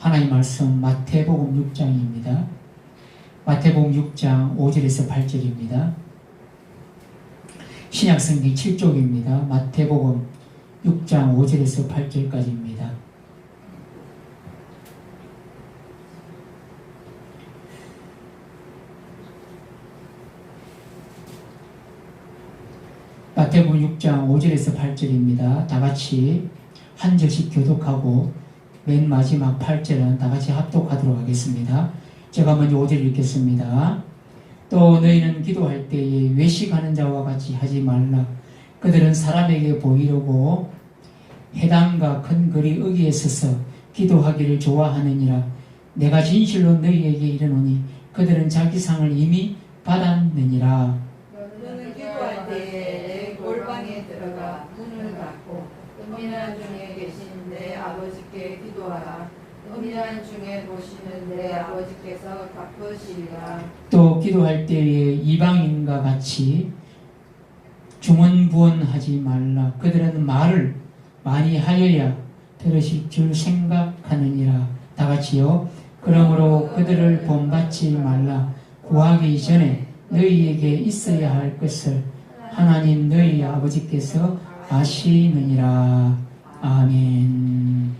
하나님 말씀 마태복음 6장입니다. 마태복음 6장 5절에서 8절입니다. 신약성경 7쪽입니다. 마태복음 6장 5절에서 8절까지입니다. 마태복음 6장 5절에서 8절입니다. 다같이 한 절씩 교독하고 맨 마지막 8절은 다같이 합독하도록 하겠습니다. 제가 먼저 5절 읽겠습니다. 또 너희는 기도할 때에 외식하는 자와 같이 하지 말라. 그들은 사람에게 보이려고 회당과 큰 거리 어귀에 서서 기도하기를 좋아하느니라. 내가 진실로 너희에게 이르노니 그들은 자기 상을 이미 받았느니라. 너는 기도할 때에 내 골방에 들어가 문을 닫고 은밀한 중에 계신 내 아버지께 기도하라. 은밀한 중에 보시는 내 아버지께서 갚으시리라. 또 기도할 때에 이방인과 같이 중언부언하지 말라. 그들은 말을 많이 하여야 들으실 줄 생각하느니라. 다같이요. 그러므로 그들을 본받지 말라. 구하기 전에 너희에게 있어야 할 것을 하나님 너희 아버지께서 아시느니라. 아멘.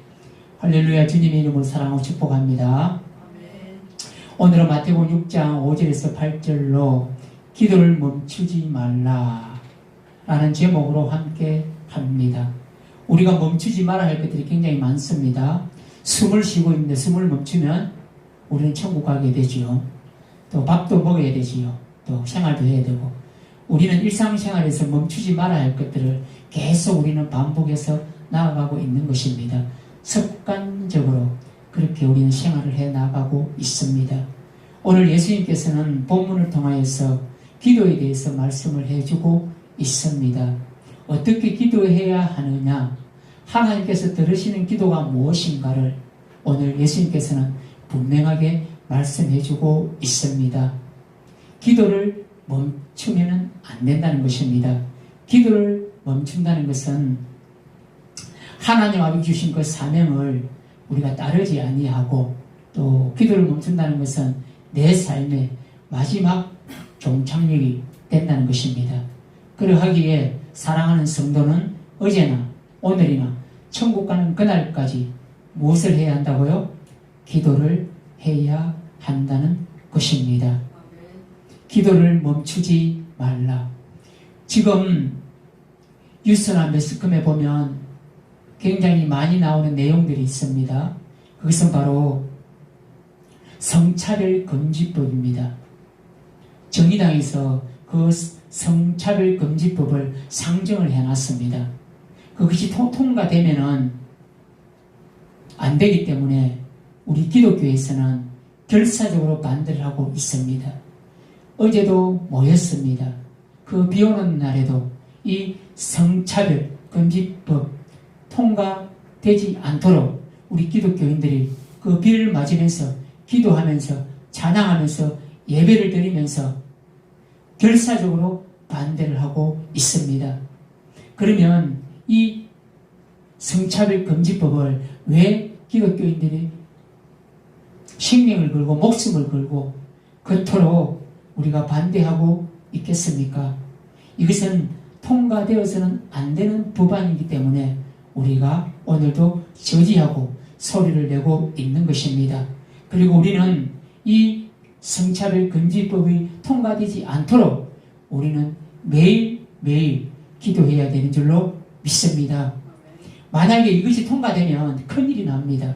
할렐루야. 주님의 이름으로 사랑하고 축복합니다. 오늘은 마태복음 6장 5절에서 8절로 기도를 멈추지 말라 라는 제목으로 함께 합니다. 우리가 멈추지 말아야 할 것들이 굉장히 많습니다. 숨을 쉬고 있는데 숨을 멈추면 우리는 천국 가게 되지요. 또 밥도 먹어야 되지요. 또 생활도 해야 되고, 우리는 일상생활에서 멈추지 말아야 할 것들을 계속 우리는 반복해서 나아가고 있는 것입니다. 습관적으로 그렇게 우리는 생활을 해 나가고 있습니다. 오늘 예수님께서는 본문을 통하여서 기도에 대해서 말씀을 해주고 있습니다. 어떻게 기도해야 하느냐, 하나님께서 들으시는 기도가 무엇인가를 오늘 예수님께서는 분명하게 말씀해주고 있습니다. 기도를 멈추면 안 된다는 것입니다. 기도를 멈춘다는 것은 하나님 아버지 주신 그 사명을 우리가 따르지 아니하고, 또 기도를 멈춘다는 것은 내 삶의 마지막 종착역이 된다는 것입니다. 그러하기에 사랑하는 성도는 어제나 오늘이나 천국 가는 그날까지 무엇을 해야 한다고요? 기도를 해야 한다는 것입니다. 기도를 멈추지 말라. 지금 뉴스나 매스컴에 보면 굉장히 많이 나오는 내용들이 있습니다. 그것은 바로 성차별금지법입니다. 정의당에서 그 성차별금지법을 상정을 해놨습니다. 그것이 통과되면은 안 되기 때문에 우리 기독교에서는 결사적으로 반대를 하고 있습니다. 어제도 모였습니다. 그 비 오는 날에도 이 성차별금지법 통과되지 않도록 우리 기독교인들이 그 비를 맞으면서 기도하면서 찬양하면서 예배를 드리면서 결사적으로 반대를 하고 있습니다. 그러면 이 성차별금지법을 왜 기독교인들이 생명을 걸고 목숨을 걸고 그토록 우리가 반대하고 있겠습니까? 이것은 통과되어서는 안 되는 법안이기 때문에 우리가 오늘도 저지하고 소리를 내고 있는 것입니다. 그리고 우리는 이 성차별금지법이 통과되지 않도록 우리는 매일매일 기도해야 되는 줄로 믿습니다. 만약에 이것이 통과되면 큰일이 납니다.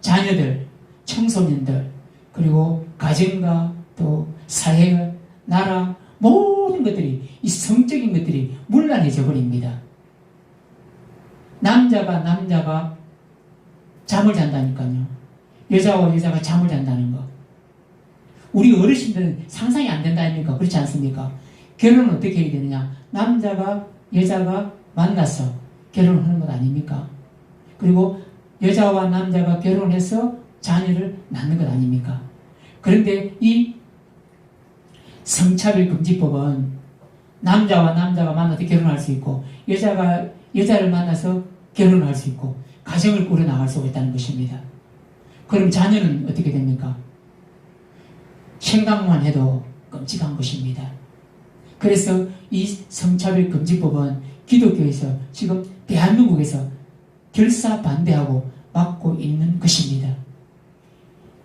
자녀들, 청소년들, 그리고 가정과 또 사회, 나라, 모든 것들이, 이 성적인 것들이 문란해져 버립니다. 남자가 잠을 잔다니까요. 여자와 여자가 잠을 잔다는 거. 우리 어르신들은 상상이 안 된다 아닙니까? 그렇지 않습니까? 결혼은 어떻게 해야 되느냐? 남자가 여자가 만나서 결혼을 하는 것 아닙니까? 그리고 여자와 남자가 결혼해서 자녀를 낳는 것 아닙니까? 그런데 이 성차별금지법은 남자와 남자가 만나서 결혼할 수 있고, 여자가 여자를 만나서 결혼할 수 있고, 가정을 꾸려나갈 수가 있다는 것입니다. 그럼 자녀는 어떻게 됩니까? 생각만 해도 끔찍한 것입니다. 그래서 이 성차별금지법은 기독교에서 지금 대한민국에서 결사 반대하고 막고 있는 것입니다.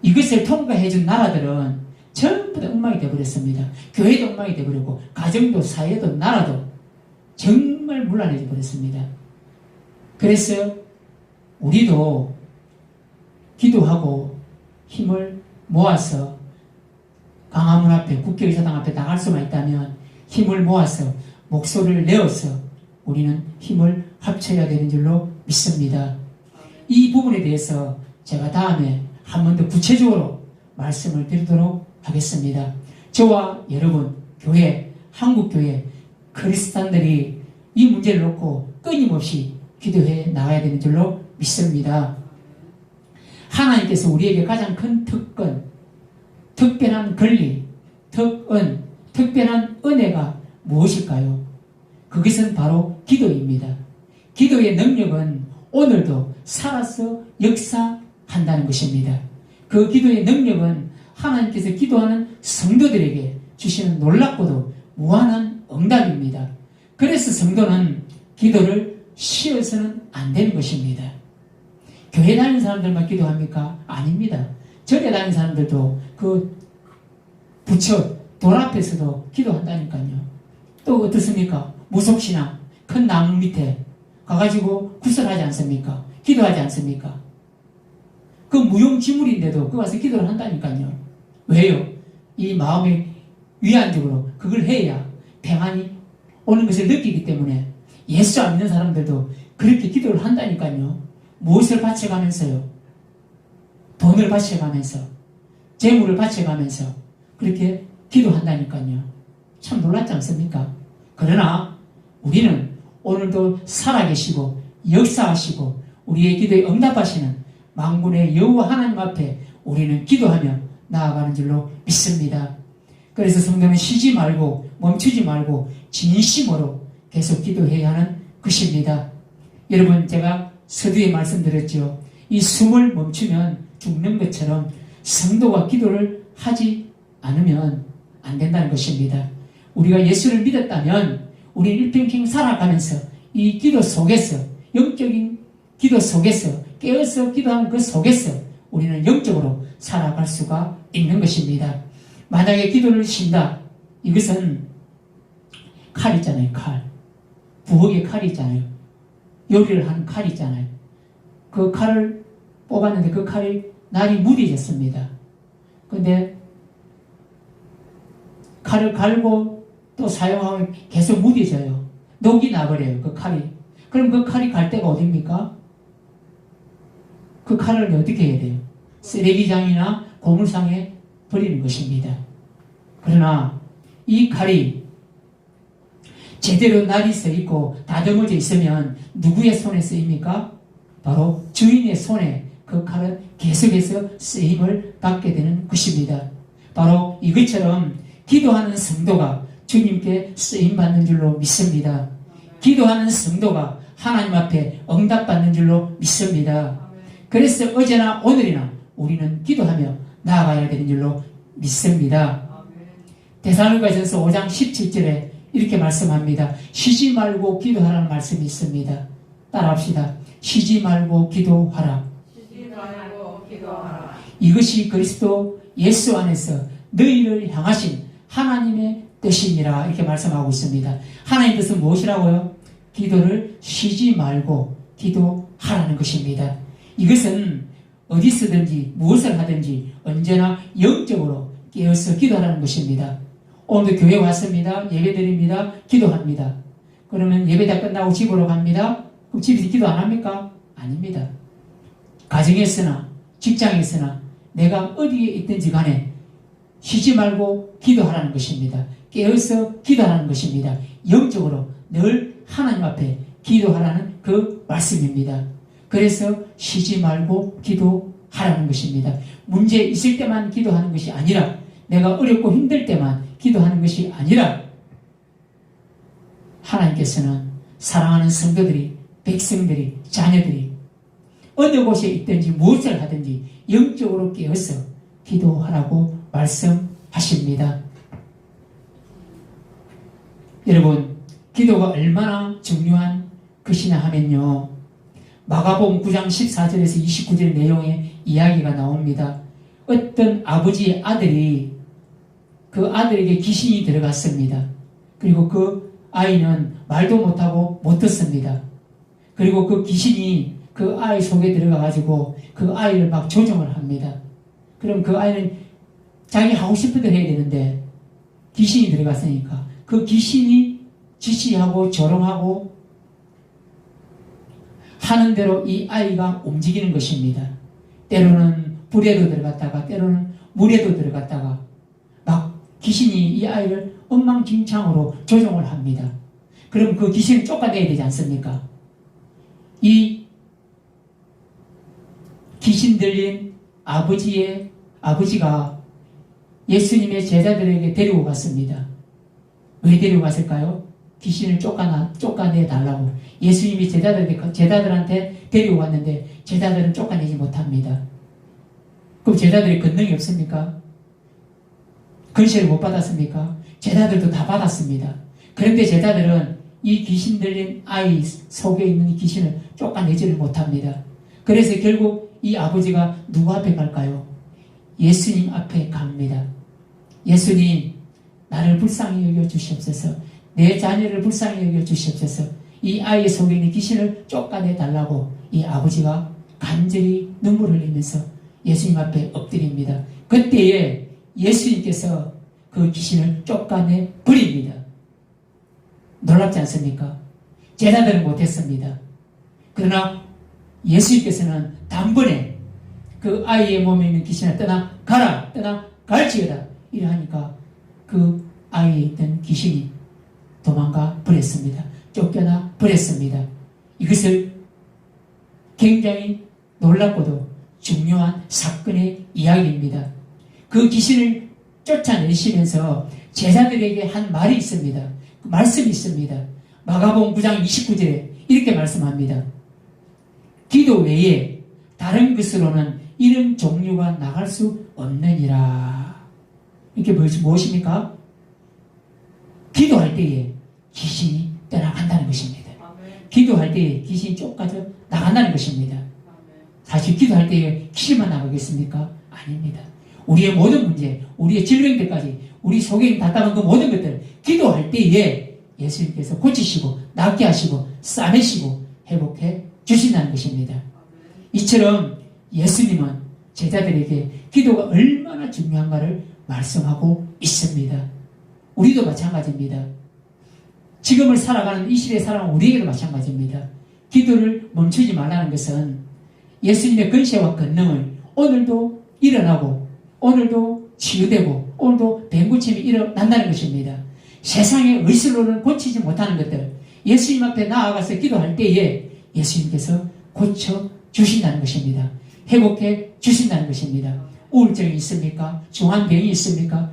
이것을 통과해준 나라들은 전부 다 엉망이 되어버렸습니다. 교회도 엉망이 되어버렸고 가정도 사회도 나라도 정말 문란해져 버렸습니다. 그래서 우리도 기도하고 힘을 모아서 광화문 앞에 국회의사당 앞에 나갈 수만 있다면 힘을 모아서 목소리를 내어서 우리는 힘을 합쳐야 되는 줄로 믿습니다. 이 부분에 대해서 제가 다음에 한 번 더 구체적으로 말씀을 드리도록 하겠습니다. 저와 여러분, 교회, 한국교회, 크리스찬들이 이 문제를 놓고 끊임없이 기도해 나가야 되는 줄로 믿습니다. 하나님께서 우리에게 가장 큰 특권, 특별한 권리, 특은, 특별한 은혜가 무엇일까요? 그것은 바로 기도입니다. 기도의 능력은 오늘도 살아서 역사한다는 것입니다. 그 기도의 능력은 하나님께서 기도하는 성도들에게 주시는 놀랍고도 무한한 응답입니다. 그래서 성도는 기도를 쉬어서는 안 되는 것입니다. 교회 다니는 사람들만 기도합니까? 아닙니다. 절에 다니는 사람들도 그 부처 돌 앞에서도 기도한다니까요. 또 어떻습니까? 무속신앙 큰 나무 밑에 가가지고 구설하지 않습니까? 기도하지 않습니까? 그 무용지물인데도 그 와서 기도를 한다니까요. 왜요? 이 마음의 위안적으로 그걸 해야 평안이 오는 것을 느끼기 때문에 예수 안 믿는 사람들도 그렇게 기도를 한다니까요. 무엇을 바쳐가면서요? 돈을 바쳐가면서 재물을 바쳐가면서 그렇게 기도한다니까요. 참 놀랍지 않습니까? 그러나 우리는 오늘도 살아계시고 역사하시고 우리의 기도에 응답하시는 만군의 여호와 하나님 앞에 우리는 기도하며 나아가는 줄로 믿습니다. 그래서 성도는 쉬지 말고 멈추지 말고 진심으로 계속 기도해야 하는 것입니다. 여러분, 제가 서두에 말씀드렸죠. 이 숨을 멈추면 죽는 것처럼 성도가 기도를 하지 않으면 안 된다는 것입니다. 우리가 예수를 믿었다면 우리 일평생 살아가면서 이 기도 속에서, 영적인 기도 속에서, 깨어서 기도하는 그 속에서 우리는 영적으로 살아갈 수가 있는 것입니다. 만약에 기도를 쉰다, 이것은 칼 있잖아요. 칼. 부엌에 칼이 있잖아요. 요리를 하는 칼이 있잖아요. 그 칼을 뽑았는데 그 칼이 날이 무뎌졌습니다. 근데 칼을 갈고 또 사용하면 계속 무뎌져요. 녹이 나버려요. 그 칼이. 그럼 그 칼이 갈 데가 어딥니까? 그 칼을 어떻게 해야 돼요? 쓰레기장이나 고물상에 버리는 것입니다. 그러나 이 칼이 제대로 날이 서 있고 다듬어져 있으면 누구의 손에 쓰입니까? 바로 주인의 손에 그 칼은 계속해서 쓰임을 받게 되는 것입니다. 바로 이것처럼 기도하는 성도가 주님께 쓰임받는 줄로 믿습니다. 기도하는 성도가 하나님 앞에 응답받는 줄로 믿습니다. 그래서 어제나 오늘이나 우리는 기도하며 나아가야 되는 줄로 믿습니다. 데살로니가전서 5장 17절에 이렇게 말씀합니다. 쉬지 말고 기도하라는 말씀이 있습니다. 따라합시다. 쉬지 말고 기도하라. 쉬지 말고 기도하라. 이것이 그리스도 예수 안에서 너희를 향하신 하나님의 뜻이니라 이렇게 말씀하고 있습니다. 하나님의 뜻은 무엇이라고요? 기도를 쉬지 말고 기도하라는 것입니다. 이것은 어디서든지 무엇을 하든지 언제나 영적으로 깨어서 기도하라는 것입니다. 오늘도 교회 왔습니다. 예배드립니다. 기도합니다. 그러면 예배 다 끝나고 집으로 갑니다. 그럼 집에서 기도 안 합니까? 아닙니다. 가정에서나 직장에서나 내가 어디에 있든지 간에 쉬지 말고 기도하라는 것입니다. 깨어서 기도하라는 것입니다. 영적으로 늘 하나님 앞에 기도하라는 그 말씀입니다. 그래서 쉬지 말고 기도하라는 것입니다. 문제 있을 때만 기도하는 것이 아니라 내가 어렵고 힘들 때만 기도하는 것이 아니라 하나님께서는 사랑하는 성도들이, 백성들이, 자녀들이 어느 곳에 있든지 무엇을 하든지 영적으로 깨어서 기도하라고 말씀하십니다. 여러분, 기도가 얼마나 중요한 것이냐 하면요, 마가복음 9장 14절에서 29절 내용의 이야기가 나옵니다. 어떤 아버지의 아들이 그 아들에게 귀신이 들어갔습니다. 그리고 그 아이는 말도 못하고 못 듣습니다. 그리고 그 귀신이 그 아이 속에 들어가가지고 그 아이를 막 조종을 합니다. 그럼 그 아이는 자기 하고 싶은 대로 해야 되는데 귀신이 들어갔으니까 그 귀신이 지시하고 조롱하고 하는 대로 이 아이가 움직이는 것입니다. 때로는 불에도 들어갔다가 때로는 물에도 들어갔다가 막 귀신이 이 아이를 엉망진창으로 조종을 합니다. 그럼 그 귀신을 쫓아내야 되지 않습니까? 이 귀신 들린 아버지가 예수님의 제자들에게 데리고 갔습니다. 왜 데리고 갔을까요? 귀신을 쫓아내 달라고. 예수님이 제자들한테 데리고 갔는데 제자들은 쫓아내지 못합니다. 그럼 제자들이 권능이 없습니까? 권세를 못 받았습니까? 제자들도 다 받았습니다. 그런데 제자들은 이 귀신 들린 아이 속에 있는 이 귀신을 쫓아내지를 못합니다. 그래서 결국 이 아버지가 누구 앞에 갈까요? 예수님 앞에 갑니다. 예수님, 나를 불쌍히 여겨 주시옵소서. 내 자녀를 불쌍히 여겨 주시옵소서. 이 아이 속에 있는 귀신을 쫓아내 달라고 이 아버지가 간절히 눈물을 흘리면서 예수님 앞에 엎드립니다. 그때에 예수님께서 그 귀신을 쫓아내 버립니다. 놀랍지 않습니까? 제자들은 못했습니다. 그러나 예수님께서는 단번에 그 아이의 몸에 있는 귀신을 떠나가라, 떠나갈지어다 이러하니까 그 아이에 있던 귀신이 도망가 버렸습니다. 쫓겨나 버렸습니다. 이것을 굉장히 놀랍고도 중요한 사건의 이야기입니다. 그 귀신을 쫓아내시면서 제자들에게 한 말이 있습니다. 그 말씀이 있습니다. 마가복음 9장 29절에 이렇게 말씀합니다. 기도 외에 다른 것으로는 이런 종류가 나갈 수 없느니라. 이게 무엇입니까? 기도할 때에 귀신이 떠나간다는 것입니다. 기도할 때에 귀신이 쫓아져 나간다는 것입니다. 사실 기도할 때에 귀신만 나가겠습니까? 아닙니다. 우리의 모든 문제, 우리의 질병들까지, 우리 속에 있는 답답한 그 모든 것들 기도할 때에 예수님께서 고치시고 낫게 하시고 싸매시고 회복해 주신다는 것입니다. 이처럼 예수님은 제자들에게 기도가 얼마나 중요한가를 말씀하고 있습니다. 우리도 마찬가지입니다. 지금을 살아가는 이 시대에 살아가는 우리에게도 마찬가지입니다. 기도를 멈추지 말라는 것은 예수님의 권세와 권능을 오늘도 일어나고 오늘도 치유되고 오늘도 뱅고침이 일어난다는 것입니다. 세상의 의술로는 고치지 못하는 것들 예수님 앞에 나아가서 기도할 때에 예수님께서 고쳐주신다는 것입니다. 회복해 주신다는 것입니다. 우울증이 있습니까? 중환병이 있습니까?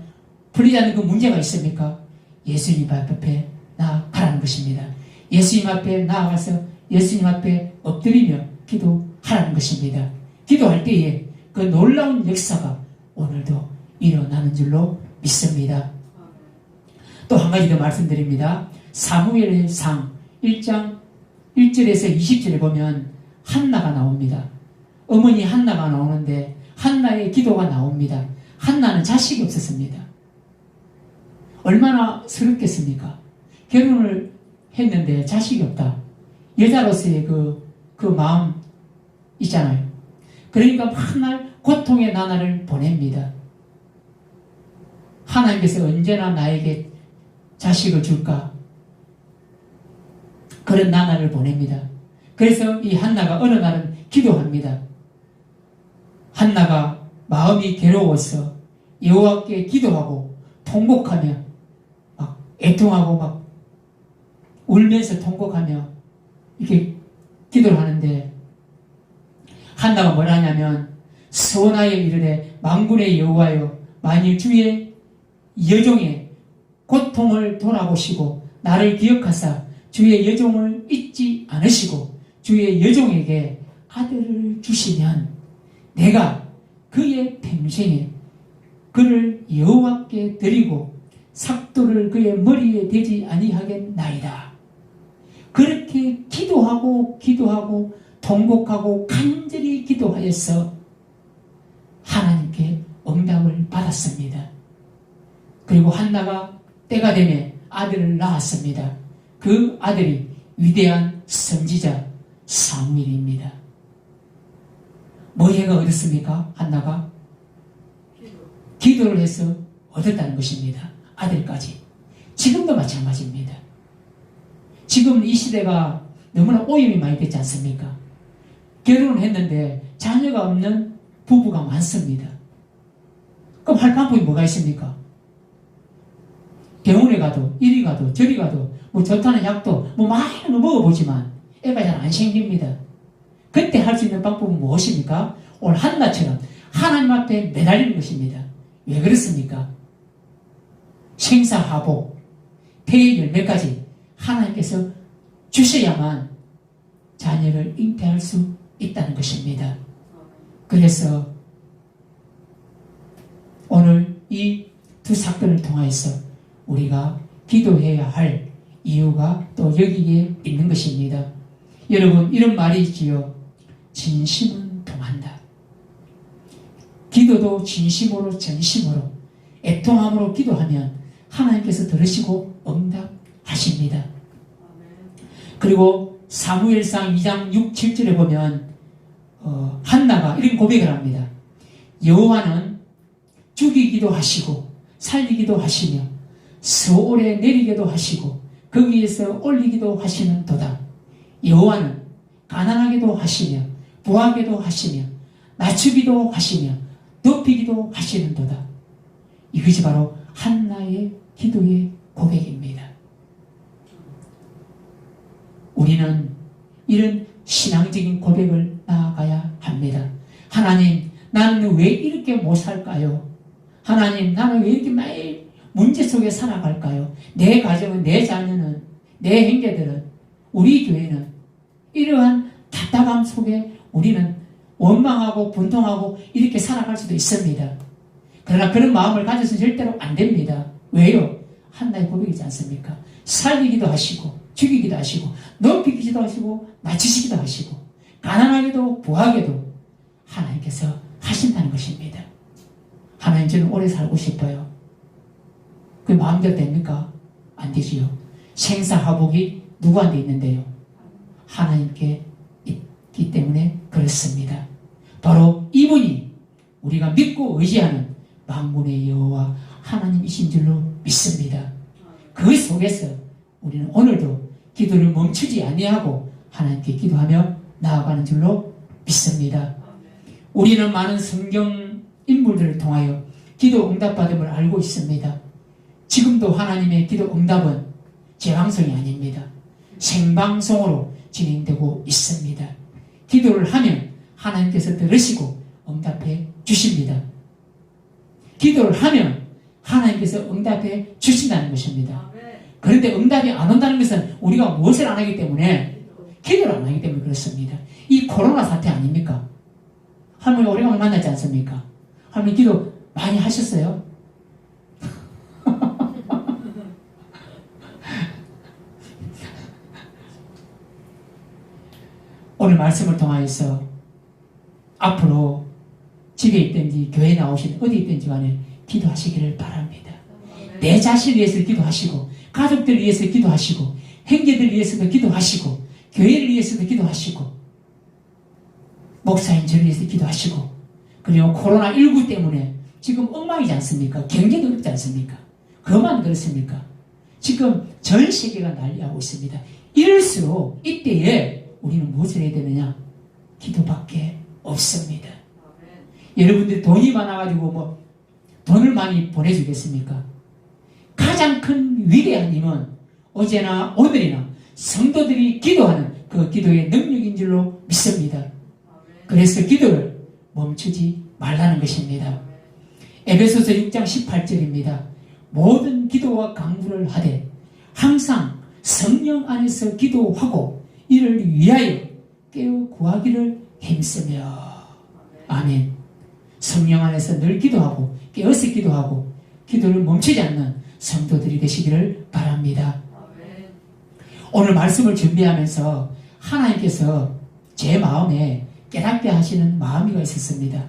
풀리지 않는 그 문제가 있습니까? 예수님 앞에 나아가라는 것입니다. 예수님 앞에 나아가서 예수님 앞에 엎드리며 기도하라는 것입니다. 기도할 때에 그 놀라운 역사가 오늘도 일어나는 줄로 믿습니다. 또 한 가지 더 말씀드립니다. 사무엘상 1장 1절에서 20절에 보면 한나가 나옵니다. 어머니 한나가 나오는데 한나의 기도가 나옵니다. 한나는 자식이 없었습니다. 얼마나 서럽겠습니까? 결혼을 했는데 자식이 없다. 여자로서의 그 마음 있잖아요. 그러니까 맨날 고통의 나날을 보냅니다. 하나님께서 언제나 나에게 자식을 줄까? 그런 나날을 보냅니다. 그래서 이 한나가 어느 날은 기도합니다. 한나가 마음이 괴로워서 여호와께 기도하고 통곡하며 막 애통하고 막 울면서 통곡하며 이렇게 기도를 하는데 한나가 뭐라 하냐면 서원하여 이르되 만군의 여호와여 만일 주의 여종의 고통을 돌아보시고 나를 기억하사 주의 여종을 잊지 않으시고 주의 여종에게 아들을 주시면 내가 그의 평생에 그를 여호와께 드리고 삭도를 그의 머리에 대지 아니하겠나이다. 그렇게 기도하고 통곡하고 간절히 기도하여서 하나님께 응답을 받았습니다. 그리고 한나가 때가 되면 아들을 낳았습니다. 그 아들이 위대한 선지자 사무엘입니다. 뭐해가 얻었습니까? 한나가 기도를 해서 얻었다는 것입니다. 아들까지. 지금도 마찬가지입니다. 지금 이 시대가 너무나 오염이 많이 됐지 않습니까? 결혼을 했는데 자녀가 없는 부부가 많습니다. 그럼 할 방법이 뭐가 있습니까? 병원에 가도 이리 가도 저리 가도 뭐 좋다는 약도 뭐 많이 먹어보지만 애가 잘 안 생깁니다. 그때 할 수 있는 방법은 무엇입니까? 오늘 한나처럼 하나님 앞에 매달리는 것입니다. 왜 그렇습니까? 생사하복, 태의 열매까지 하나님께서 주셔야만 자녀를 잉태할 수 있다는 것입니다. 그래서 오늘 이 두 사건을 통해서 우리가 기도해야 할 이유가 또 여기에 있는 것입니다. 여러분, 이런 말이 있지요. 진심은 통한다. 기도도 진심으로 전심으로 애통함으로 기도하면 하나님께서 들으시고 응답하십니다. 그리고 사무엘상 2장 6, 7절에 보면 한나가 이런 고백을 합니다. 여호와는 죽이기도 하시고 살리기도 하시며 서울에 내리기도 하시고 거기에서 올리기도 하시는 도다. 여호와는 가난하게도 하시며 부하게도 하시며 낮추기도 하시며 높이기도 하시는 도다. 이것이 바로 한나의 기도의 고백입니다. 우리는 이런 신앙적인 고백을 나아가야 합니다. 하나님, 나는 왜 이렇게 못 살까요? 하나님, 나는 왜 이렇게 매일 문제 속에 살아갈까요? 내 가정은, 내 자녀는, 내 형제들은, 우리 교회는 이러한 답답함 속에 우리는 원망하고 분통하고 이렇게 살아갈 수도 있습니다. 그러나 그런 마음을 가져서는 절대로 안 됩니다. 왜요? 한나의 고백이지 않습니까? 살리기도 하시고 죽이기도 하시고 높이기도 하시고 낮추시기도 하시고 가난하게도 부하게도 하나님께서 하신다는 것입니다. 하나님, 저는 오래 살고 싶어요. 그게 마음대로 됩니까? 안 되지요. 생사화복이 누구한테 있는데요? 하나님께 있기 때문에 그렇습니다. 바로 이분이 우리가 믿고 의지하는 만군의 여호와 하나님이신 줄로 믿습니다. 그 속에서 우리는 오늘도 기도를 멈추지 아니하고 하나님께 기도하며 나아가는 줄로 믿습니다. 우리는 많은 성경 인물들을 통하여 기도 응답받음을 알고 있습니다. 지금도 하나님의 기도 응답은 재방송이 아닙니다. 생방송으로 진행되고 있습니다. 기도를 하면 하나님께서 들으시고 응답해 주십니다. 기도를 하면 하나님께서 응답해 주신다는 것입니다. 그런데 응답이 안 온다는 것은 우리가 무엇을 안 하기 때문에, 기도를 안 하기 때문에 그렇습니다. 이 코로나 사태 아닙니까? 할머니 오래간만에 만나지 않습니까? 할머니 기도 많이 하셨어요? 오늘 말씀을 통하여서 앞으로 집에 있든지 교회에 나오신 어디 있든지 간에 기도하시기를 바랍니다. 내 자신을 위해서 기도하시고 가족들 위해서 기도하시고 형제들 위해서도 기도하시고 교회를 위해서도 기도하시고 목사님 저를 위해서 기도하시고, 그리고 코로나19 때문에 지금 엉망이지 않습니까? 경제도 어렵지 않습니까? 그만 그렇습니까? 지금 전 세계가 난리하고 있습니다. 이럴수록 이때에 우리는 무엇을 해야 되느냐? 기도밖에 없습니다. 여러분들이 돈이 많아가지고 뭐 돈을 많이 보내주겠습니까? 가장 큰 위대한 힘은 어제나 오늘이나 성도들이 기도하는 그 기도의 능력인 줄로 믿습니다. 그래서 기도를 멈추지 말라는 것입니다. 에베소서 6장 18절입니다. 모든 기도와 간구를 하되 항상 성령 안에서 기도하고 이를 위하여 깨어 구하기를 힘쓰며. 아멘. 성령 안에서 늘 기도하고 깨어서 기도하고 기도를 멈추지 않는 성도들이 되시기를 바랍니다. 오늘 말씀을 준비하면서 하나님께서 제 마음에 깨닫게 하시는 마음이가 있었습니다.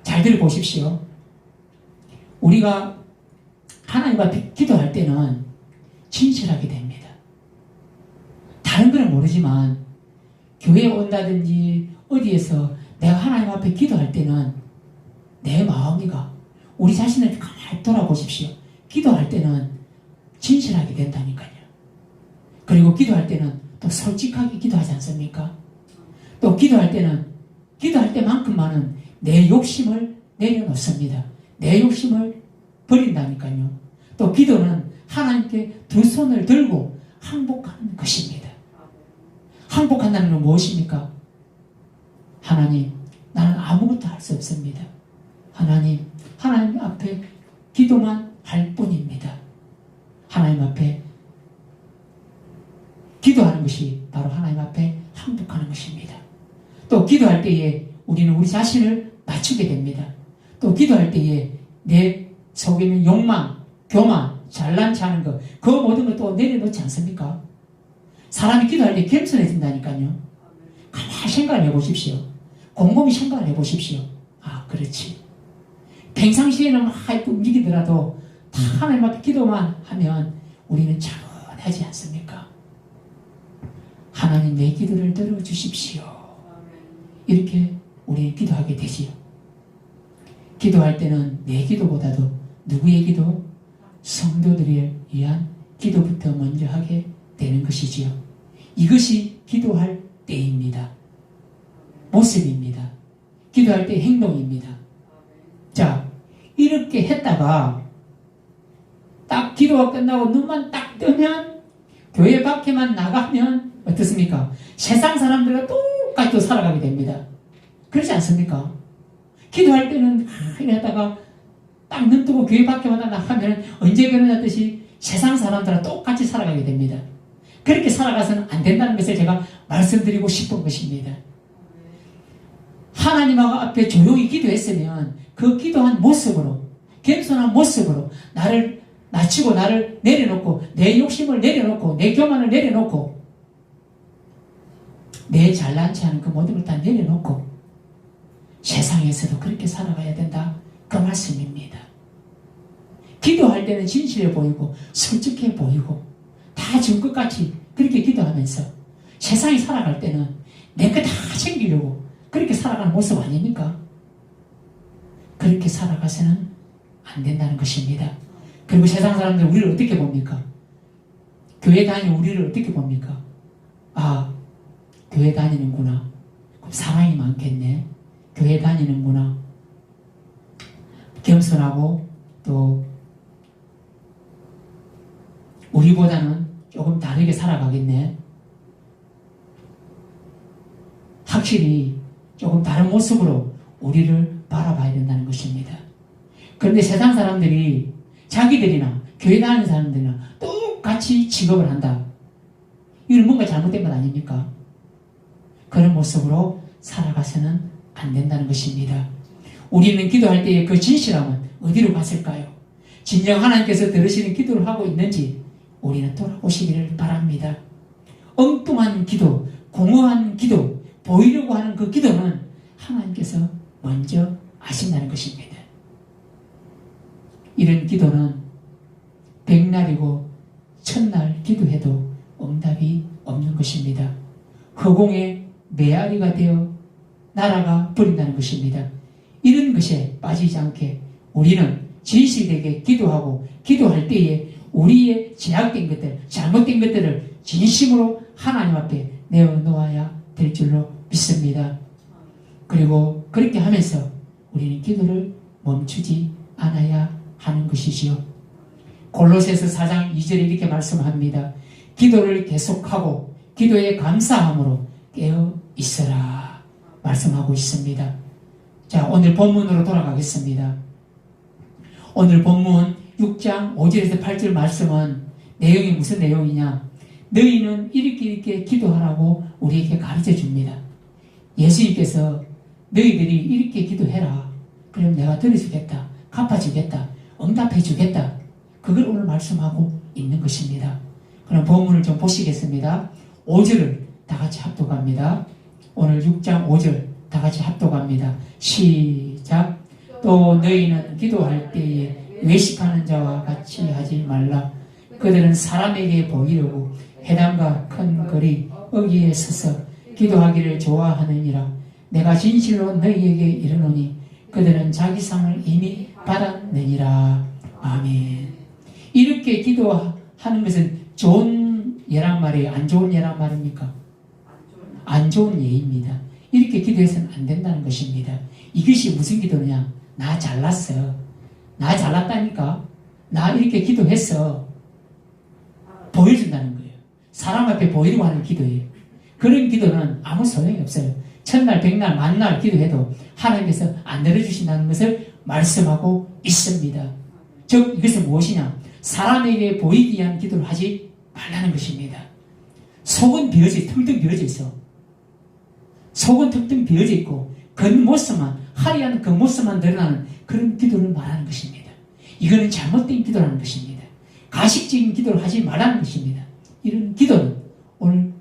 잘 들어보십시오. 우리가 하나님 앞에 기도할 때는 진실하게 됩니다. 다른 건 모르지만 교회에 온다든지 어디에서 내가 하나님 앞에 기도할 때는 내 마음이가 우리 자신을 가만히 돌아보십시오. 기도할 때는 진실하게 된다니까요. 그리고 기도할 때는 또 솔직하게 기도하지 않습니까? 또 기도할 때는 기도할 때만큼만은 내 욕심을 내려놓습니다. 내 욕심을 버린다니까요. 또 기도는 하나님께 두 손을 들고 항복하는 것입니다. 항복한다는 건 무엇입니까? 하나님, 나는 아무것도 할 수 없습니다. 하나님 앞에 기도만 할 뿐입니다. 하나님 앞에 기도하는 것이 바로 하나님 앞에 항복하는 것입니다. 또 기도할 때에 우리는 우리 자신을 낮추게 됩니다. 또 기도할 때에 내 속에 있는 욕망, 교만, 잘난 체 하는 것, 그 모든 것도 내려놓지 않습니까? 사람이 기도할 때 겸손해진다니까요. 가만히 생각을 해보십시오. 곰곰이 생각을 해보십시오. 아, 그렇지. 평상시에는 막 움직이더라도 다 하나님 앞에 기도만 하면 우리는 차분하지 않습니까? 하나님 내 기도를 들어주십시오. 이렇게 우리는 기도하게 되지요. 기도할 때는 내 기도보다도 누구의 기도? 성도들을 위한 기도부터 먼저 하게 되는 것이지요. 이것이 기도할 때입니다. 모습입니다. 기도할 때 행동입니다. 자, 이렇게 했다가 딱 기도가 끝나고 눈만 딱 뜨면 교회 밖에만 나가면 어떻습니까? 세상 사람들과 똑같이 또 살아가게 됩니다. 그렇지 않습니까? 기도할 때는 이러다가 딱 눈 뜨고 교회 밖에만 나가면 언제 결혼했듯이 세상 사람들과 똑같이 살아가게 됩니다. 그렇게 살아가서는 안 된다는 것을 제가 말씀드리고 싶은 것입니다. 하나님 앞에 조용히 기도했으면 그 기도한 모습으로, 겸손한 모습으로 나를 낮추고 나를 내려놓고 내 욕심을 내려놓고 내 교만을 내려놓고 내 잘난 체 하는 그 모든 걸 다 내려놓고 세상에서도 그렇게 살아가야 된다. 그 말씀입니다. 기도할 때는 진실해 보이고 솔직해 보이고 다 준 것 같이 그렇게 기도하면서 세상에 살아갈 때는 내 거 다 챙기려고 그렇게 살아가는 모습 아닙니까? 그렇게 살아가서는 안 된다는 것입니다. 그리고 세상 사람들 우리를 어떻게 봅니까? 교회 다니는 우리를 어떻게 봅니까? 아, 교회 다니는구나. 그럼 사랑이 많겠네. 교회 다니는구나. 겸손하고 또 우리보다는 조금 다르게 살아가겠네. 확실히 조금 다른 모습으로 우리를 바라봐야 된다는 것입니다. 그런데 세상 사람들이 자기들이나 교회 다니는 사람들이나 똑같이 직업을 한다. 이건 뭔가 잘못된 것 아닙니까? 그런 모습으로 살아가서는 안 된다는 것입니다. 우리는 기도할 때의 그 진실함은 어디로 갔을까요? 진정 하나님께서 들으시는 기도를 하고 있는지 우리는 돌아보시기를 바랍니다. 엉뚱한 기도, 공허한 기도, 보이려고 하는 그 기도는 하나님께서 먼저 아신다는 것입니다. 이런 기도는 백날이고 천날 기도해도 응답이 없는 것입니다. 허공에 메아리가 되어 날아가 버린다는 것입니다. 이런 것에 빠지지 않게 우리는 진실되게 기도하고 기도할 때에 우리의 제약된 것들, 잘못된 것들을 진심으로 하나님 앞에 내어놓아야 될 줄로 믿습니다. 그리고 그렇게 하면서 우리는 기도를 멈추지 않아야 하는 것이지요. 골로새서 4장 2절에 이렇게 말씀합니다. 기도를 계속하고 기도에 감사함으로 깨어 있어라 말씀하고 있습니다. 자, 오늘 본문으로 돌아가겠습니다. 오늘 본문 6장 5절에서 8절 말씀은 내용이 무슨 내용이냐? 너희는 이렇게 기도하라고 우리에게 가르쳐 줍니다. 예수님께서 너희들이 이렇게 기도해라. 그럼 내가 들어주겠다, 갚아주겠다, 응답해주겠다. 그걸 오늘 말씀하고 있는 것입니다. 그럼 본문을 좀 보시겠습니다. 5절을 다 같이 합독합니다. 오늘 6장 5절 다 같이 합독합니다. 시작. 또 너희는 기도할 때에 외식하는 자와 같이 하지 말라. 그들은 사람에게 보이려고 회당과 큰 거리 어귀에 서서 기도하기를 좋아하느니라. 내가 진실로 너희에게 이르노니 그들은 자기 상을 이미 받았느니라. 아멘. 이렇게 기도하는 것은 좋은 예란 말이에요? 안 좋은 예란 말입니까? 안 좋은 예입니다. 이렇게 기도해서는 안 된다는 것입니다. 이것이 무슨 기도냐? 나 잘났어. 나 잘났다니까. 나 이렇게 기도했어. 보여준다는 거예요. 사람 앞에 보이려고 하는 기도예요. 그런 기도는 아무 소용이 없어요. 천날, 백날, 만날 기도해도 하나님께서 안 들어주신다는 것을 말씀하고 있습니다. 즉 이것은 무엇이냐? 사람에게 보이기 위한 기도를 하지 말라는 것입니다. 속은 텅텅 비어져 있어. 속은 텅텅 비어져 있고 겉모습만, 화려한 겉모습만 드러나는 그런 기도를 말하는 것입니다. 이거는 잘못된 기도라는 것입니다. 가식적인 기도를 하지 말라는 것입니다. 이런 기도는 오늘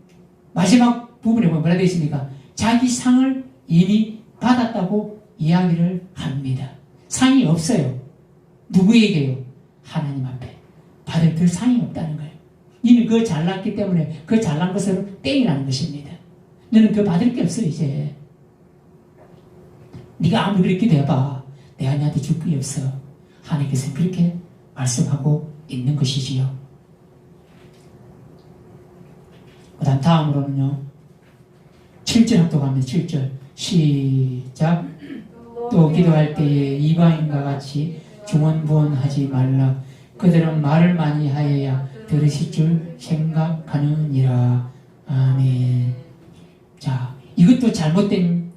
마지막 부분에 보면 뭐라 되어 있습니까? 자기 상을 이미 받았다고 이야기를 합니다. 상이 없어요. 누구에게요? 하나님 앞에. 받을 들 상이 없다는 거예요. 너는 그거 잘났기 때문에 그 잘난 것으로 땡이라는 것입니다. 너는 그거 받을 게 없어 이제. 네가 아무리 그렇게 기도해봐. 내가 너한테 줄 게 없어. 하나님께서는 그렇게 말씀하고 있는 것이지요. 그 다음 다음으로는요. 7절 합독합니다. 7절 시작. 또 기도할 때에 이방인과 같이 중언부언하지 말라. 그들은 말을 많이 하여야 들으실 줄 생각하느니라. 아멘. 자, 이것도 잘못된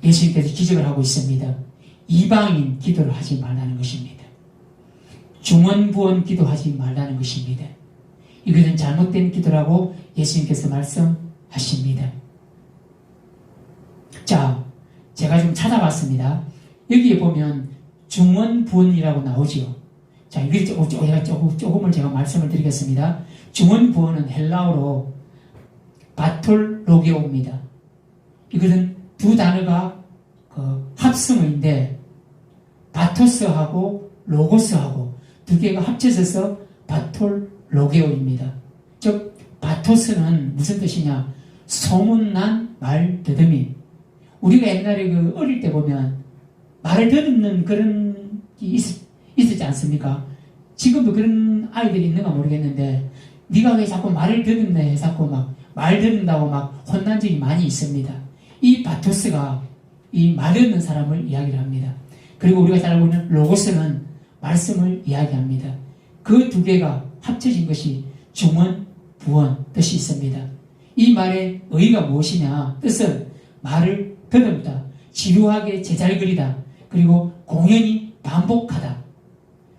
예수님께서 기적을 하고 있습니다. 이방인 기도를 하지 말라는 것입니다. 중언부언 기도하지 말라는 것입니다. 이것은 잘못된 기도라고 예수님께서 말씀하십니다. 자, 제가 좀 찾아봤습니다. 여기에 보면 중언부언이라고 나오지요. 자, 이걸 조금을 제가 말씀을 드리겠습니다. 중언부언은 헬라어로 바톨로게오입니다. 이것은 두 단어가 합성어인데 바토스하고 로고스하고 두 개가 합쳐져서 바톨로게오입니다. 즉 바토스는 무슨 뜻이냐? 소문난 말 더듬이. 우리가 옛날에 어릴 때 보면 말을 더듬는 그런 게 있었지 않습니까? 지금도 그런 아이들이 있는가 모르겠는데 네가 왜 자꾸 말을 더듬네 해 자꾸 막 말 더듬다고 막 혼난 적이 많이 있습니다. 이 바토스가 이 말 듣는 사람을 이야기를 합니다. 그리고 우리가 잘 알고 있는 로고스는 말씀을 이야기합니다. 그 두 개가 합쳐진 것이 중언, 부언 뜻이 있습니다. 이 말의 의의가 무엇이냐? 뜻은 말을 더듬다, 지루하게 제잘거리다, 그리고 공연히 반복하다.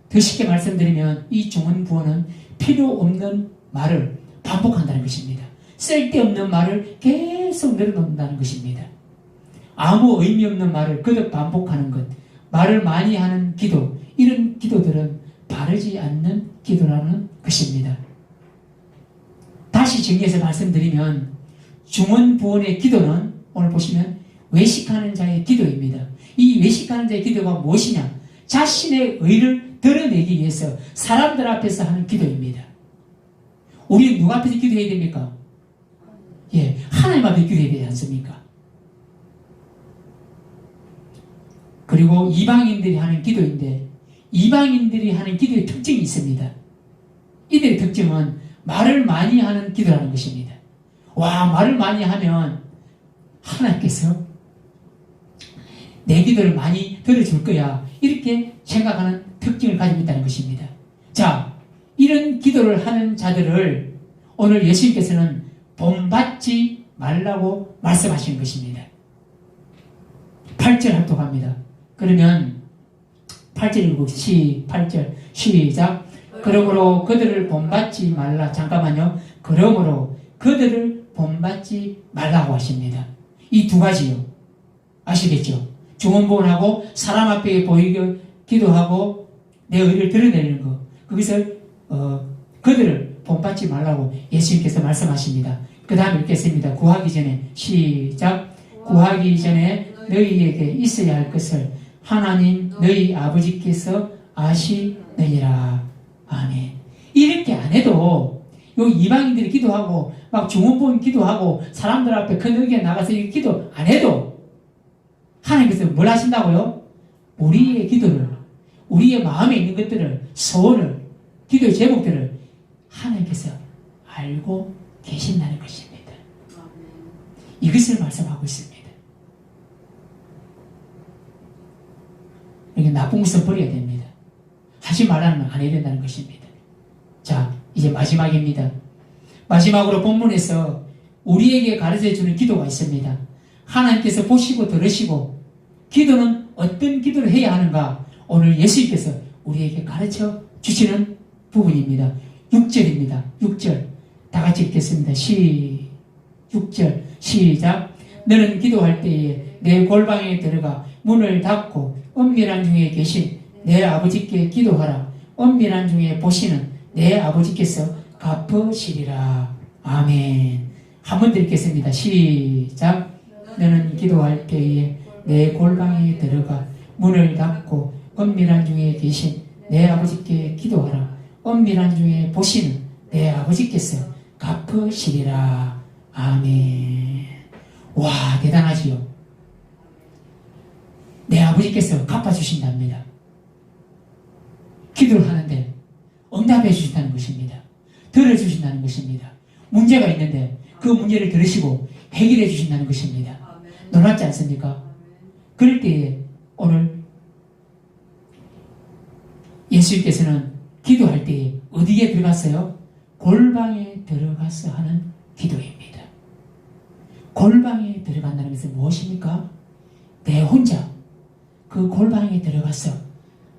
더 쉽게 말씀드리면 이 중언, 부언은 필요 없는 말을 반복한다는 것입니다. 쓸데없는 말을 계속 늘어놓는다는 것입니다. 아무 의미 없는 말을 거듭 반복하는 것, 말을 많이 하는 기도, 이런 기도들은 바르지 않는 기도라는 것입니다. 다시 정리해서 말씀드리면 중언부언의 기도는 오늘 보시면 외식하는 자의 기도입니다. 이 외식하는 자의 기도가 무엇이냐? 자신의 의를 드러내기 위해서 사람들 앞에서 하는 기도입니다. 우리는 누구 앞에서 기도해야 됩니까? 하나님 앞에 기도해야 되지 않습니까? 그리고 이방인들이 하는 기도인데 이방인들이 하는 기도의 특징이 있습니다. 이들의 특징은 말을 많이 하는 기도라는 것입니다. 와, 말을 많이 하면 하나님께서 내 기도를 많이 들어줄 거야, 이렇게 생각하는 특징을 가지고 있다는 것입니다. 자, 이런 기도를 하는 자들을 오늘 예수님께서는 본받지 말라고 말씀하시는 것입니다. 8절 합독합니다. 그러면 8절 읽고 8절 시작. 그러므로 그들을 본받지 말라. 잠깐만요. 그러므로 그들을 본받지 말라고 하십니다. 이 두 가지요. 아시겠죠? 중언부언하고 사람 앞에 보이게 기도하고 내 의를 드러내는 것. 거기서 그들을 본받지 말라고 예수님께서 말씀하십니다. 그 다음에 읽겠습니다. 구하기 전에 시작. 구하기 전에 너희에게 있어야 할 것을 하나님 너희 아버지께서 아시느니라. 아멘. 이렇게 안 해도 요 이방인들이 기도하고 막 중언부언 기도하고 사람들 앞에 큰 의견 나가서 이렇게 기도 안 해도 하나님께서 뭘 하신다고요? 우리의 기도를, 우리의 마음에 있는 것들을, 소원을, 기도의 제목들을 하나님께서 알고 계신다는 것입니다. 이것을 말씀하고 있습니다. 이게 나쁜 것은 버려야 됩니다. 하지 말라는 안 해야 된다는 것입니다. 자, 이제 마지막입니다. 마지막으로 본문에서 우리에게 가르쳐주는 기도가 있습니다. 하나님께서 보시고 들으시고 기도는 어떤 기도를 해야 하는가 오늘 예수님께서 우리에게 가르쳐 주시는 부분입니다. 6절입니다. 6절 다 같이 읽겠습니다. 6절 시작. 너는 기도할 때에 내 골방에 들어가 문을 닫고 은밀한 중에 계신 내 아버지께 기도하라. 은밀한 중에 보시는 내 아버지께서 갚으시리라. 아멘. 한 번 더 읽겠습니다. 시작. 너는 기도할 때에 내 골방에 들어가 문을 닫고 은밀한 중에 계신 내 아버지께 기도하라. 은밀한 중에 보시는 내 아버지께서 갚으시리라. 아멘. 와, 대단하지요. 내 아버지께서 갚아주신답니다. 기도를 하는데 응답해 주신다는 것입니다. 들어주신다는 것입니다. 문제가 있는데 그 문제를 들으시고 해결해 주신다는 것입니다. 놀랍지 않습니까? 그럴 때에 오늘 예수님께서는 기도할 때에 어디에 들어갔어요? 골방에 들어가서 하는 기도입니다. 골방에 들어간다는 것은 무엇입니까? 내 혼자 그 골방에 들어가서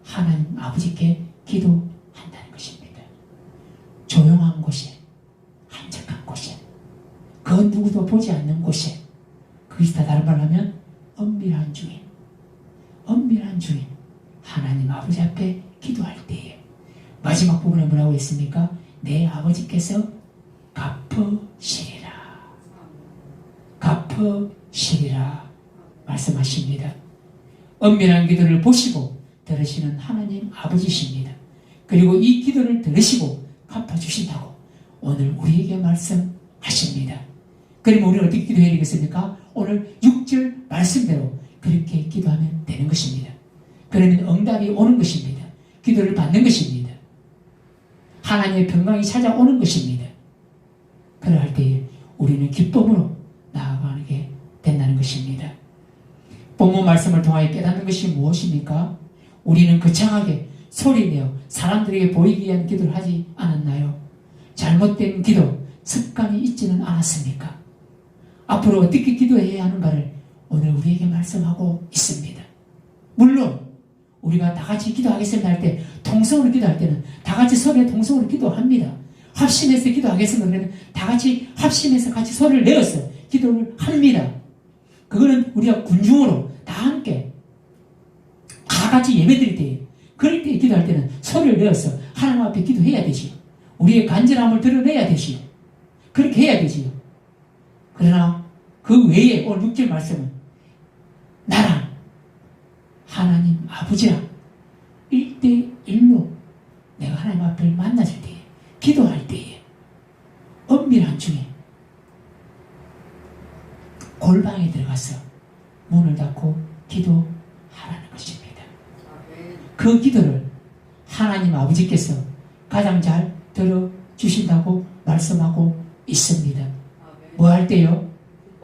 하나님 아버지께 기도한다는 것입니다. 조용한 곳에, 한적한 곳에, 그 누구도 보지 않는 곳에, 그것이 다 다른 말로 하면 은밀한 중에 하나님 아버지 앞에 기도할 때에 마지막 부분에 뭐라고 했습니까? 내 아버지께서 갚으시리라. 갚으시리라 말씀하십니다. 은밀한 기도를 보시고 들으시는 하나님 아버지십니다. 그리고 이 기도를 들으시고 갚아주신다고 오늘 우리에게 말씀하십니다. 그러면 우리는 어떻게 기도해야 되겠습니까? 오늘 6절 말씀대로 그렇게 기도하면 되는 것입니다. 그러면 응답이 오는 것입니다. 기도를 받는 것입니다. 하나님의 평강이 찾아오는 것입니다. 그러할 때에 우리는 기쁨으로 나아가게 된다는 것입니다. 본문 말씀을 통하여 깨닫는 것이 무엇입니까? 우리는 거창하게 소리내어 사람들에게 보이기 위한 기도를 하지 않았나요? 잘못된 기도, 습관이 있지는 않았습니까? 앞으로 어떻게 기도해야 하는가를 오늘 우리에게 말씀하고 있습니다. 물론 우리가 다 같이 기도하겠습니다 할 때, 통성으로 기도할 때는 다 같이 소리에 통성으로 기도합니다. 합심해서 기도하겠습니다 그러면 다 같이 합심해서 같이 소리를 내어서 기도를 합니다. 그거는 우리가 군중으로 다 함께 다 같이 예배드릴 때, 그럴 때 기도할 때는 소리를 내어서 하나님 앞에 기도해야 되지요. 우리의 간절함을 드러내야 되지요. 그렇게 해야 되지요. 그러나 그 외에 오늘 6절 말씀은 나랑 하나님 아버지랑 1대1로 내가 하나님 앞을 만났을 때에, 기도할 때에 은밀한 중에 골방에 들어가서 문을 닫고 기도하라는 것입니다. 그 기도를 하나님 아버지께서 가장 잘 들어주신다고 말씀하고 있습니다. 뭐 할 때요?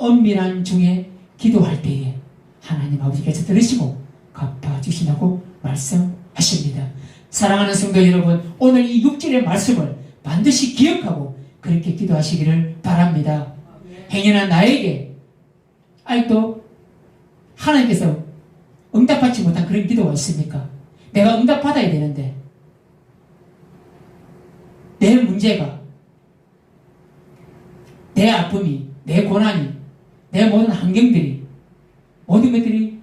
은밀한 중에 기도할 때에 하나님 아버지께서 들으시고 갚아주신다고 말씀하십니다. 사랑하는 성도 여러분, 오늘 이 6절의 말씀을 반드시 기억하고 그렇게 기도하시기를 바랍니다. 행여나 나에게 아직도 하나님께서 응답받지 못한 그런 기도가 있습니까? 내가 응답받아야 되는데 내 문제가, 내 아픔이, 내 고난이, 내 모든 환경들이, 모든 것들이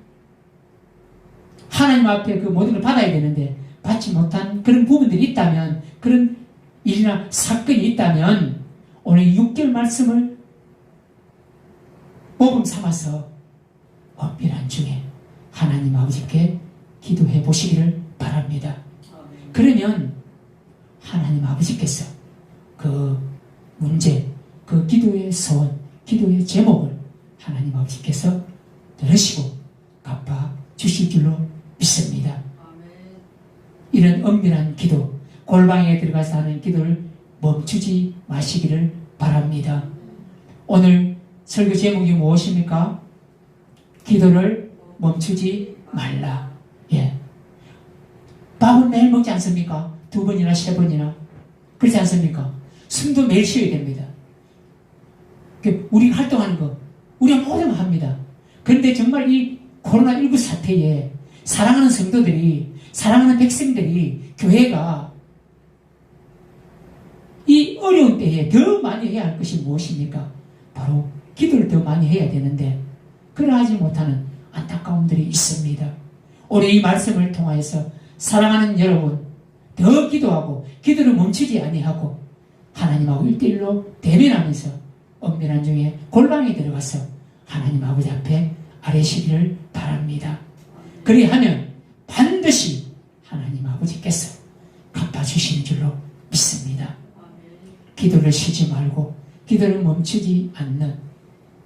하나님 앞에 그 모든 걸 받아야 되는데 받지 못한 그런 부분들이 있다면, 그런 일이나 사건이 있다면 오늘 6개월 말씀을 모범 삼아서 엄밀한 중에 하나님 아버지께 기도해 보시기를 바랍니다. 그러면 하나님 아버지께서 그 문제, 그 기도의 소원, 기도의 제목을 하나님 아버지께서 들으시고 갚아 주실 줄로 믿습니다. 이런 엄밀한 기도, 골방에 들어가서 하는 기도를 멈추지 마시기를 바랍니다. 오늘 설교 제목이 무엇입니까? 기도를 멈추지 말라. 예. 밥은 매일 먹지 않습니까? 2번이나 3번이나. 그렇지 않습니까? 숨도 매일 쉬어야 됩니다. 우리 활동하는 거, 우리가 모두 합니다. 그런데 정말 이 코로나19 사태에 사랑하는 성도들이, 사랑하는 백성들이, 교회가 이 어려운 때에 더 많이 해야 할 것이 무엇입니까? 바로 기도를 더 많이 해야 되는데 그러하지 못하는 안타까움들이 있습니다. 오늘 이 말씀을 통하여서 사랑하는 여러분, 더 기도하고 기도를 멈추지 아니하고 하나님하고 1대1로 대면하면서 엄밀한 중에 골방에 들어가서 하나님 아버지 앞에 아뢰시기를 바랍니다. 그리하면 반드시 하나님 아버지께서 갚아주시는 줄로 믿습니다. 기도를 쉬지 말고 기도를 멈추지 않는,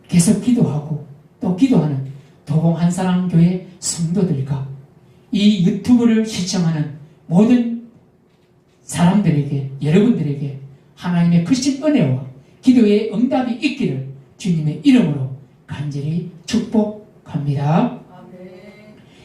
계속 기도하고 또 기도하는 도봉 한사랑교회 성도들과 이 유튜브를 시청하는 모든 사람들에게, 여러분들에게 하나님의 크신 은혜와 기도의 응답이 있기를 주님의 이름으로 간절히 축복합니다.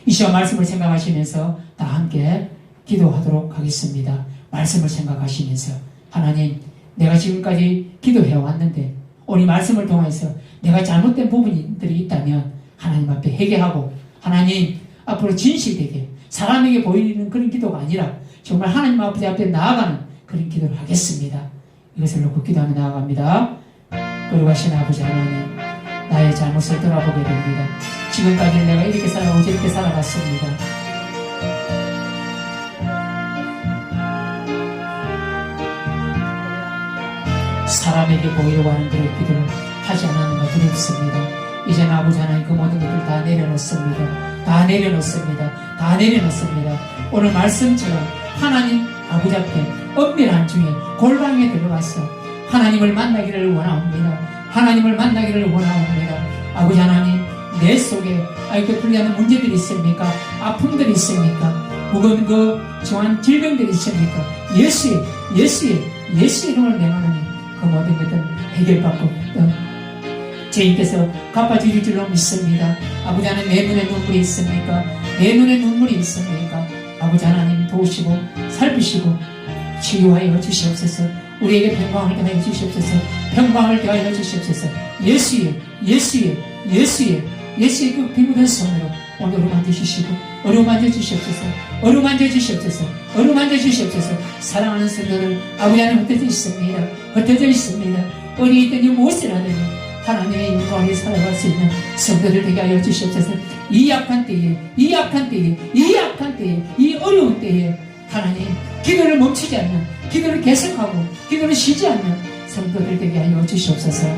이 시간 말씀을 생각하시면서 다 함께 기도하도록 하겠습니다. 말씀을 생각하시면서 하나님, 내가 지금까지 기도해 왔는데 오늘 말씀을 통해서 내가 잘못된 부분들이 있다면 하나님 앞에 회개하고 하나님 앞으로 진실되게 사람에게 보이는 그런 기도가 아니라 정말 하나님 앞에 나아가는 그런 기도를 하겠습니다. 이것을 놓고 기도하며 나아갑니다. 거룩하신 아버지 하나님, 나의 잘못을 돌아보게 됩니다. 지금까지 내가 이렇게 살아오고 저렇게 살아갔습니다. 사람에게 보이려고 하는 그런 기도를 하지 않았는가 두렵습니다. 이제는 아버지 하나님 그 모든 것을 다 내려놓습니다. 다 내려놓습니다. 다 내려놓습니다. 오늘 말씀처럼 하나님 아버지 앞에 엄밀한 중에 골방에 들어가서 하나님을 만나기를 원하옵니다. 하나님을 만나기를 원하옵니다. 아버지 하나님, 내 속에 아이고 불리하는 문제들이 있습니까? 아픔들이 있습니까? 무거운 그 정한 질병들이 있습니까? 예수의 이름을 내놓으니 그 모든 것은 해결받고 주님께서 갚아주실 줄로 믿습니다. 아버지 하나님, 내 눈에 눈물이 있습니까? 내 눈에 눈물이 있습니까? 아버지 하나님 도우시고 살피시고 치유하여 주시옵소서. 우리에게 평강을 더하여 주시옵소서. 평강을 더하여 주시옵소서. 예수의 그 비묻은 손으로 오늘 어루만져 주시고 어루만져 주시옵소서. 어루만져 주시옵소서. 어루만져 주시옵소서. 사랑하는 성도들 아버지 하나님 흩어져 있습니다. 흩어져 있습니다. 어디 있든지 무엇을 하든지 하나님의 영광에 살아갈 수 있는 성도들 되게 하여 주시옵소서. 이 약한 때에 이 어려운 때에 하나님 기도를 멈추지 않는, 기도를 계속하고 기도를 쉬지 않는 성도들 되게 하여 주시옵소서.